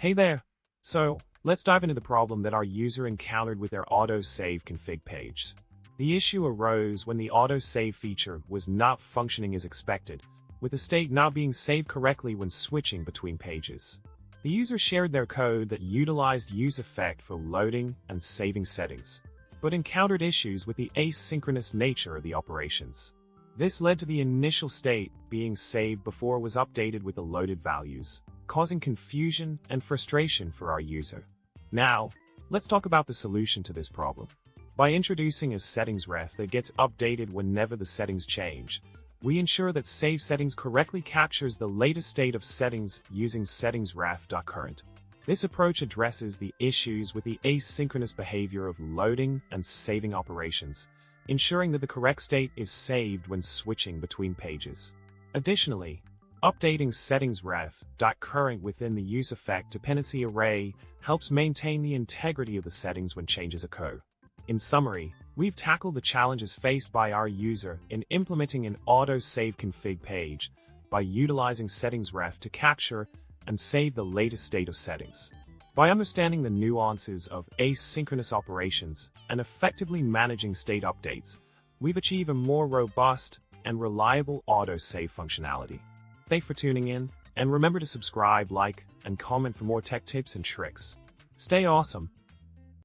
Hey there! So, let's dive into the problem that our user encountered with their autosave config page. The issue arose when the autosave feature was not functioning as expected, with the state not being saved correctly when switching between pages. The user shared their code that utilized useEffect for loading and saving settings, but encountered issues with the asynchronous nature of the operations. This led to the initial state being saved before it was updated with the loaded values, causing confusion and frustration for our user. Now, let's talk about the solution to this problem. By introducing a settings ref that gets updated whenever the settings change, we ensure that save settings correctly captures the latest state of settings using settingsref.current. This approach addresses the issues with the asynchronous behavior of loading and saving operations, ensuring that the correct state is saved when switching between pages. Additionally, updating settingsref.current within the useEffect dependency array helps maintain the integrity of the settings when changes occur. In summary, we've tackled the challenges faced by our user in implementing an auto-save config page by utilizing settingsref to capture and save the latest state of settings. By understanding the nuances of asynchronous operations and effectively managing state updates, we've achieved a more robust and reliable auto-save functionality. Thanks for tuning in, and remember to subscribe, like, and comment for more tech tips and tricks. Stay awesome!